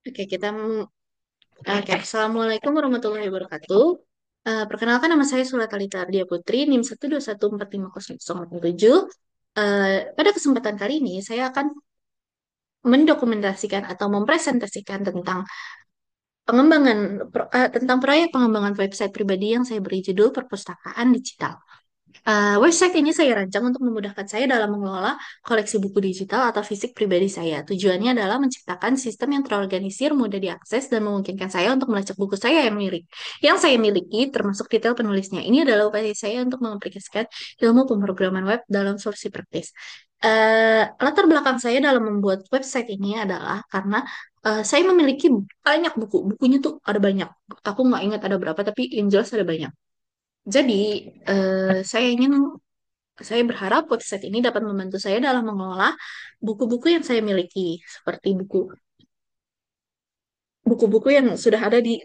Oke, oke. Assalamualaikum warahmatullahi wabarakatuh. Perkenalkan nama saya Sulatalita Ardia Putri, NIM 121450087. Pada kesempatan kali ini saya akan mendokumentasikan atau mempresentasikan tentang proyek pengembangan website pribadi yang saya beri judul Perpustakaan Digital. Website ini saya rancang untuk memudahkan saya dalam mengelola koleksi buku digital atau fisik pribadi saya. Tujuannya adalah menciptakan sistem yang terorganisir, mudah diakses, dan memungkinkan saya untuk melacak buku yang saya miliki, termasuk detail penulisnya. Ini adalah upaya saya untuk mengaplikasikan ilmu pemrograman web dalam solusi praktis. Latar belakang saya dalam membuat website ini adalah karena saya memiliki banyak buku. Bukunya tuh ada banyak. Aku nggak ingat ada berapa, tapi yang jelas ada banyak. Jadi, saya berharap website ini dapat membantu saya dalam mengelola buku-buku yang saya miliki, seperti buku-buku yang sudah ada di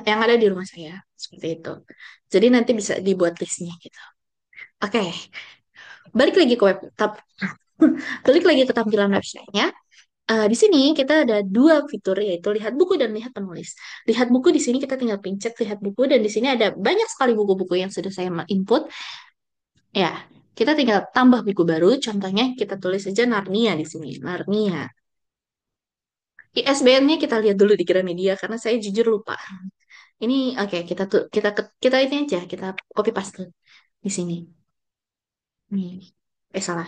yang ada di rumah saya, seperti itu. Jadi nanti bisa dibuat listnya gitu. Oke, balik lagi ke web, tap, balik lagi ke tampilan websitenya. Di sini kita ada dua fitur yaitu lihat buku dan lihat penulis. Lihat buku di sini kita tinggal pencet lihat buku dan di sini ada banyak sekali buku-buku yang sudah saya input. Ya, kita tinggal tambah buku baru. Contohnya kita tulis saja Narnia di sini. Narnia. ISBN-nya kita lihat dulu di Gramedia karena saya jujur lupa. Ini oke, kita ini aja, kita copy paste di sini. Nih. Salah.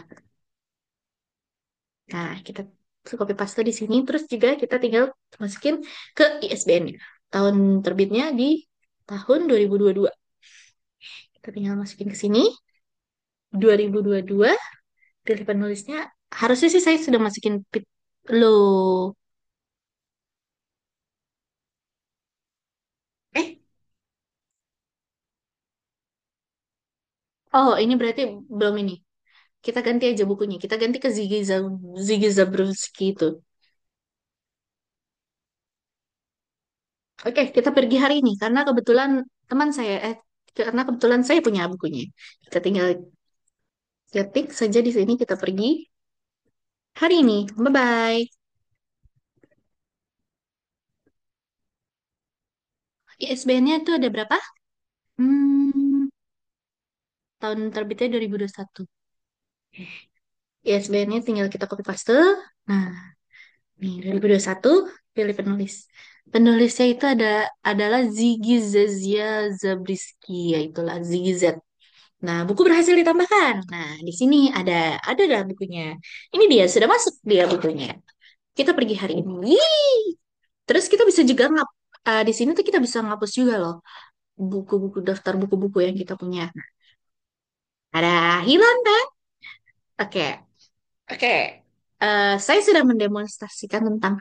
Nah, kita copy paste di sini terus juga kita tinggal masukin ke ISBN-nya. Tahun terbitnya di tahun 2022. Kita tinggal masukin ke sini 2022, pilih penulisnya. Harusnya sih saya sudah masukin lo. Eh, oh, ini berarti belum ini. Kita ganti aja bukunya. Kita ganti ke Ziggy Zabrowski itu. Oke, kita pergi hari ini teman saya, karena kebetulan saya punya bukunya. Kita tinggal ketik saja di sini. Kita pergi hari ini. Bye bye. ISBN-nya itu ada berapa? Hmm, tahun terbitnya 2021. ISBN-nya tinggal kita copy paste. Nah, nih 2021, pilih penulis. Penulisnya itu adalah Ziggy Zazia Zabriskie, yaitulah Ziggy Z. Nah, buku berhasil ditambahkan. Nah, di sini ada dah bukunya. Ini dia sudah masuk dia bukunya. Kita pergi hari ini. Wih! Terus kita bisa juga di sini tuh kita bisa ngapus juga loh buku-buku daftar buku-buku yang kita punya. Ada hilang kan? Oke, oke. Saya sudah mendemonstrasikan tentang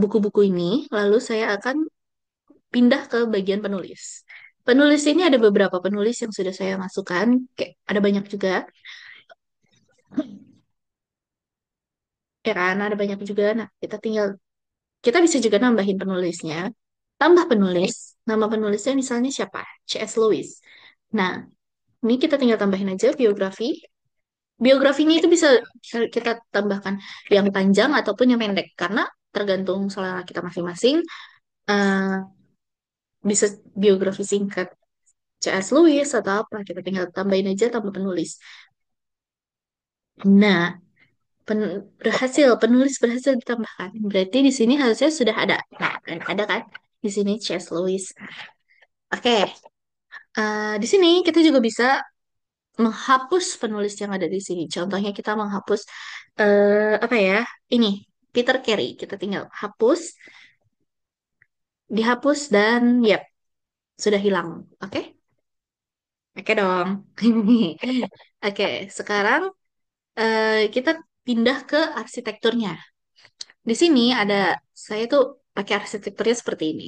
buku-buku ini, lalu saya akan pindah ke bagian penulis. Penulis ini ada beberapa penulis yang sudah saya masukkan, kayak ada banyak juga. Ya kan, ada banyak juga. Nah, kita bisa juga nambahin penulisnya. Tambah penulis, nama penulisnya misalnya siapa? C.S. Lewis. Nah, ini kita tinggal tambahin aja biografi. Biografinya itu bisa kita tambahkan yang panjang ataupun yang pendek, karena tergantung selera kita masing-masing. Eh, bisa biografi singkat C.S. Lewis atau apa, kita tinggal tambahin aja tambah penulis. Nah, penulis berhasil ditambahkan. Berarti di sini harusnya sudah ada. Nah, ada kan? Di sini Chess Lewis. Oke, di sini kita juga bisa menghapus penulis yang ada di sini. Contohnya kita menghapus apa ya? Ini Peter Carey. Kita tinggal hapus, dihapus dan yap, sudah hilang. Oke? Oke dong. Oke, sekarang kita pindah ke arsitekturnya. Di sini saya tuh pakai arsitekturnya seperti ini.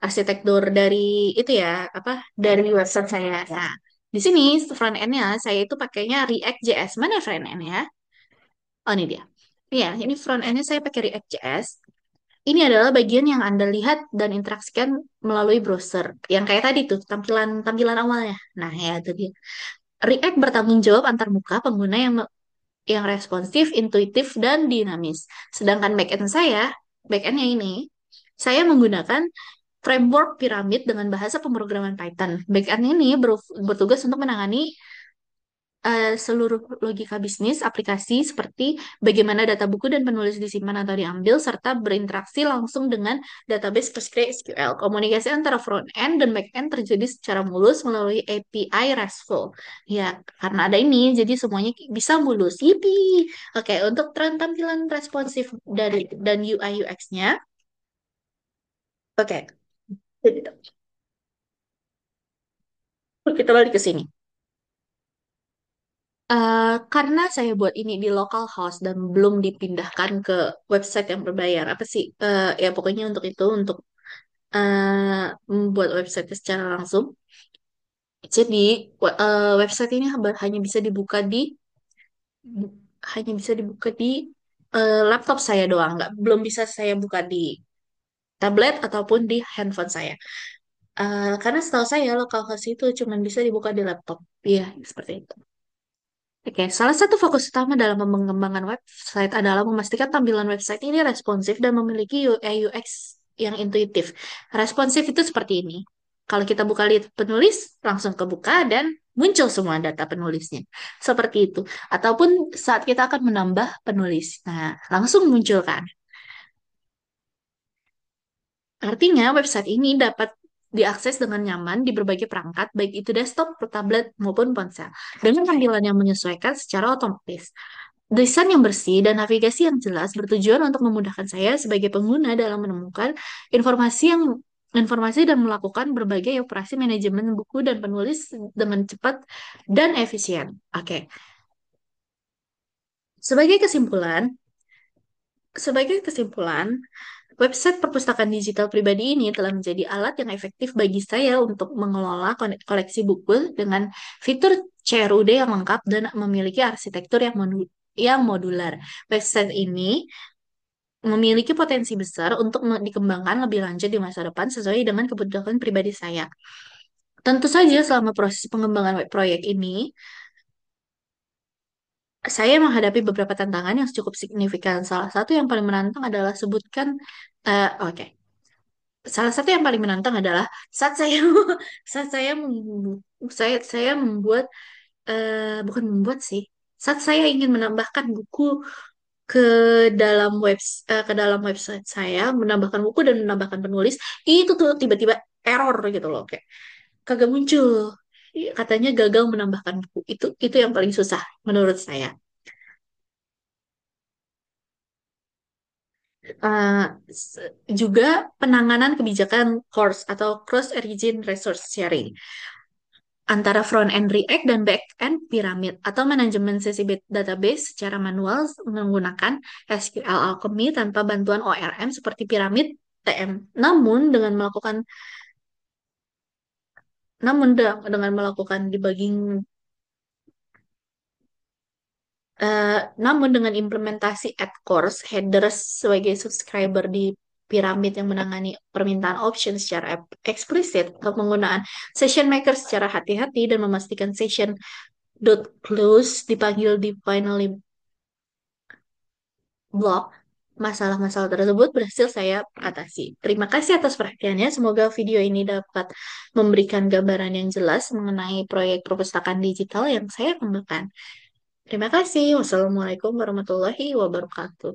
Arsitektur dari itu ya, apa dari website saya. Nah, di sini front end-nya saya itu pakainya React.js. Mana front end-nya? Oh, ini dia. Iya, ini front end-nya saya pakai React.js. Ini adalah bagian yang Anda lihat dan interaksikan melalui browser. Yang kayak tadi tuh, tampilan awalnya. Nah, ya itu dia. React bertanggung jawab antar muka pengguna yang responsif, intuitif, dan dinamis. Sedangkan backendnya ini, saya menggunakan framework piramid dengan bahasa pemrograman Python. Backend ini bertugas untuk menangani seluruh logika bisnis aplikasi seperti bagaimana data buku dan penulis disimpan atau diambil, serta berinteraksi langsung dengan database PostgreSQL. Komunikasi antara front-end dan back-end terjadi secara mulus melalui API RESTful. Ya, karena ada ini, jadi semuanya bisa mulus. Yippee! Oke, untuk tampilan responsif dan UI UX-nya, oke, kita balik ke sini. Karena saya buat ini di local host dan belum dipindahkan ke website yang berbayar, apa sih? Ya pokoknya untuk itu, untuk membuat website secara langsung. Jadi website ini hanya bisa dibuka bu- di laptop saya doang, nggak belum bisa saya buka di tablet ataupun di handphone saya. Karena setahu saya local host itu cuma bisa dibuka di laptop. Iya, seperti itu. Oke, salah satu fokus utama dalam pengembangan website adalah memastikan tampilan website ini responsif dan memiliki UI UX yang intuitif. Responsif itu seperti ini. Kalau kita buka lihat penulis, langsung kebuka dan muncul semua data penulisnya. Seperti itu. Ataupun saat kita akan menambah penulis. Nah, langsung muncul kan. Artinya, website ini dapat diakses dengan nyaman di berbagai perangkat, baik itu desktop, tablet, maupun ponsel, dengan tampilan yang menyesuaikan secara otomatis. Desain yang bersih dan navigasi yang jelas bertujuan untuk memudahkan saya sebagai pengguna dalam menemukan informasi dan melakukan berbagai operasi manajemen buku dan penulis dengan cepat dan efisien. Oke, sebagai kesimpulan, sebagai kesimpulan, website perpustakaan digital pribadi ini telah menjadi alat yang efektif bagi saya untuk mengelola koleksi buku dengan fitur CRUD yang lengkap dan memiliki arsitektur yang modular. Website ini memiliki potensi besar untuk dikembangkan lebih lanjut di masa depan sesuai dengan kebutuhan pribadi saya. Tentu saja selama proses pengembangan web proyek ini, saya menghadapi beberapa tantangan yang cukup signifikan. Salah satu yang paling menantang adalah oke. Salah satu yang paling menantang adalah saat saya saat saya membuat bukan membuat sih. Saat saya ingin menambahkan buku ke ke dalam website saya, menambahkan buku dan menambahkan penulis, itu tuh tiba-tiba error gitu loh, kayak kagak muncul. Katanya gagal menambahkan buku. Itu yang paling susah menurut saya. Eh, Juga penanganan kebijakan CORS atau Cross Origin Resource Sharing antara front-end React dan back-end Pyramid atau manajemen sesi database secara manual menggunakan SQL Alchemy tanpa bantuan ORM seperti Pyramid TM. Dengan melakukan debugging, eh, namun dengan implementasi add course headers sebagai subscriber di piramid yang menangani permintaan option secara eksplisit atau penggunaan session maker secara hati-hati dan memastikan session dot close dipanggil di finally block, masalah-masalah tersebut berhasil saya atasi. Terima kasih atas perhatiannya. Semoga video ini dapat memberikan gambaran yang jelas mengenai proyek perpustakaan digital yang saya kembangkan. Terima kasih. Wassalamualaikum warahmatullahi wabarakatuh.